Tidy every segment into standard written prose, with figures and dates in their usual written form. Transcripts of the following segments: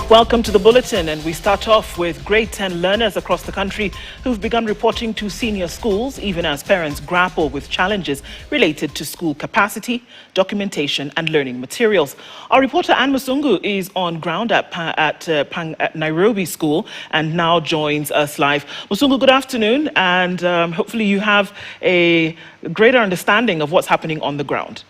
Welcome to the Bulletin, and we start off with grade 10 learners across the country who've begun reporting to senior schools, even as parents grapple with challenges related to school capacity, documentation and learning materials. Our reporter Anne Musungu is on ground at Nairobi School and now joins us live. Musungu, good afternoon, and hopefully you have a greater understanding of what's happening on the ground.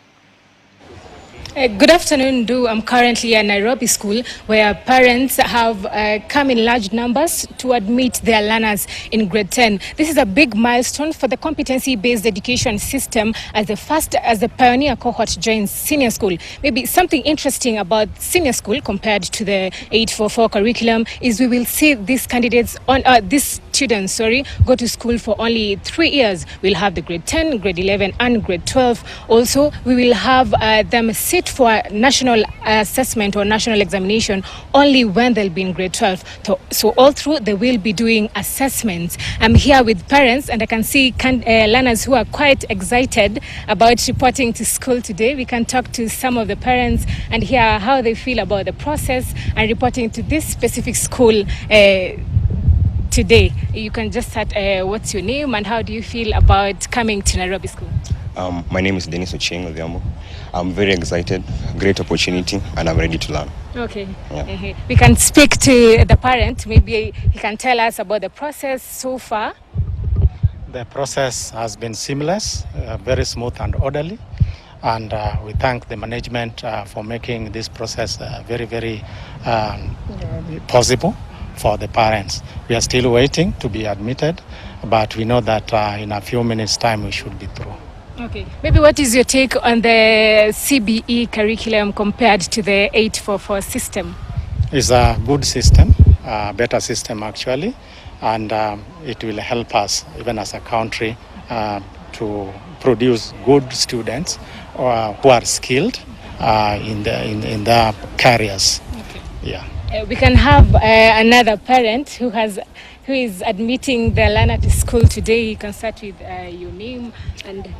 Good afternoon, Du. I'm currently at Nairobi School, where parents have come in large numbers to admit their learners in grade 10. This is a big milestone for the competency-based education system as the pioneer cohort joins senior school. Maybe something interesting about senior school compared to the 844 curriculum is we will see these students go to school for only 3 years. We'll have the grade 10, grade 11 and grade 12. Also, we will have them sit for national assessment or national examination only when they'll be in grade 12. So all through they will be doing assessments. I'm here with parents and I can see learners who are quite excited about reporting to school today. We can talk to some of the parents and hear how they feel about the process and reporting to this specific school today. You can just start, what's your name and how do you feel about coming to Nairobi School? My name is Dennis Ocheng Odhiambo. I'm very excited, great opportunity, and I'm ready to learn. Okay. Yeah. We can speak to the parent. Maybe he can tell us about the process so far. The process has been seamless, very smooth and orderly. And we thank the management for making this process very possible for the parents. We are still waiting to be admitted, but we know that in a few minutes' time we should be through. Okay. Maybe what is your take on the CBE curriculum compared to the 844 system? It's a good system, a better system actually, and it will help us even as a country to produce good students who are skilled in their careers. Okay. Yeah. We can have another parent who is admitting the learner to school today. You can start with your name and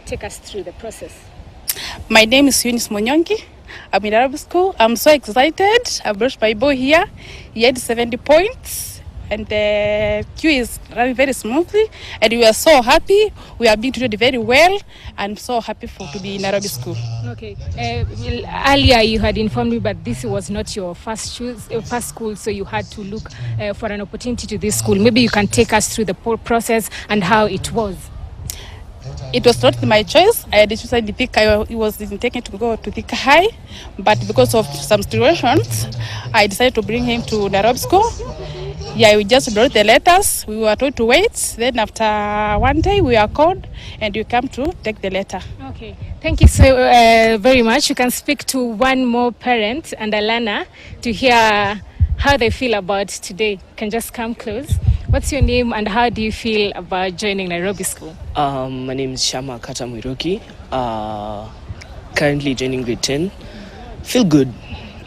take us through the process. My name is Eunice Monyongi. I'm in Nairobi School. I'm so excited. I brought my boy here. He had 70 points and the queue is running very smoothly and we are so happy. We are being treated very well. I'm so happy to be in Nairobi School. Okay. Earlier you had informed me, but this was not your first school, so you had to look for an opportunity to this school. Maybe you can take us through the process and how it was. It was not my choice. I had chosen Thika. It was intended to go to Thika High, but because of some situations, I decided to bring him to Nairobi School. Yeah, we just brought the letters. We were told to wait. Then after one day, we are called and you come to take the letter. Okay. Thank you so very much. You can speak to one more parent and a learner to hear how they feel about today. You can just come close. What's your name and how do you feel about joining Nairobi School? My name is Shama Katamwiroki. Currently joining grade 10. Feel good.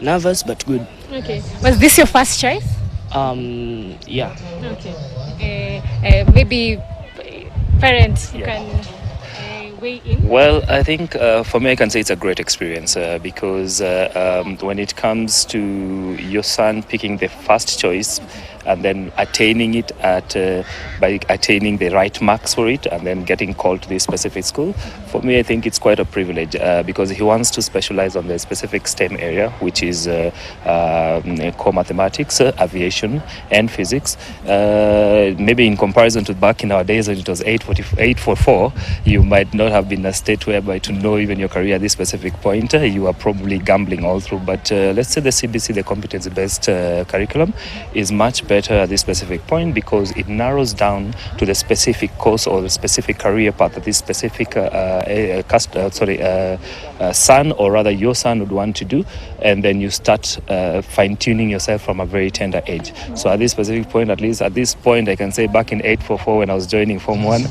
Nervous but good. Okay. Was this your first choice? Yeah. Okay. Maybe parents, you can weigh in. Well, I think for me, I can say it's a great experience because when it comes to your son picking the first choice and then attaining it by attaining the right marks for it and then getting called to this specific school, for me, I think it's quite a privilege because he wants to specialize on the specific STEM area, which is core mathematics, aviation, and physics. Maybe in comparison to back in our days when it was 844, you might not have been in a state whereby to know even your career at this specific point, you are probably gambling all through. But let's say the CBC, the competency-based curriculum, is much better at this specific point because it narrows down to the specific course or the specific career path that this specific son, or rather your son, would want to do, and then you start fine-tuning yourself from a very tender age. So at this specific point, at least at this point, I can say back in 844 when I was joining Form 1,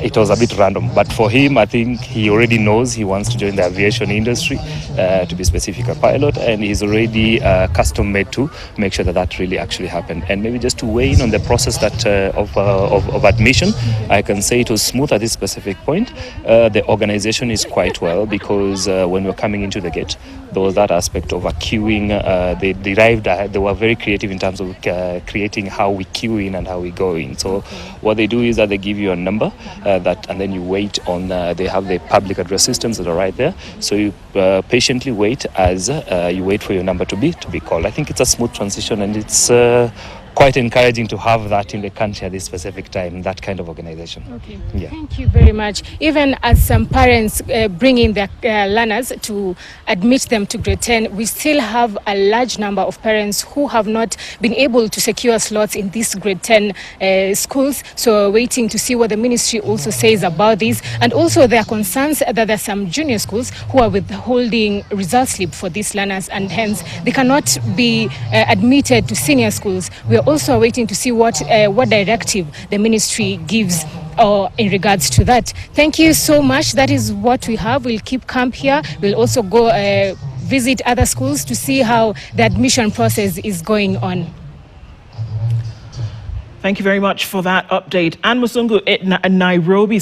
it was a bit random. But for him, I think he already knows he wants to join the aviation industry, to be specific, a pilot, and he's already custom made to make sure that that really actually happened. And maybe just to weigh in on the process that of admission, I can say it was smooth at this specific point. The organization is quite well, because when we're coming into the gate, there was that aspect of a queuing. They were very creative in terms of creating how we queue in and how we go in. So what they do is that they give you a number and then you wait on, they have the public address systems that are right there. So you patiently wait as you wait for your number to be called. I think it's a smooth transition, and it's quite encouraging to have that in the country at this specific time, that kind of organization. Okay. Yeah. Thank you very much. Even as some parents bring in their learners to admit them to grade 10, we still have a large number of parents who have not been able to secure slots in these grade 10 schools. So we're waiting to see what the ministry also says about this. And also there are concerns that there are some junior schools who are withholding result slip for these learners, and hence they cannot be admitted to senior schools. We are also waiting to see what directive the ministry gives in regards to that. Thank you so much. That is what we have. We'll keep camp here. We'll also go visit other schools to see how the admission process is going on. Thank you very much for that update. Anne Musungu at Nairobi.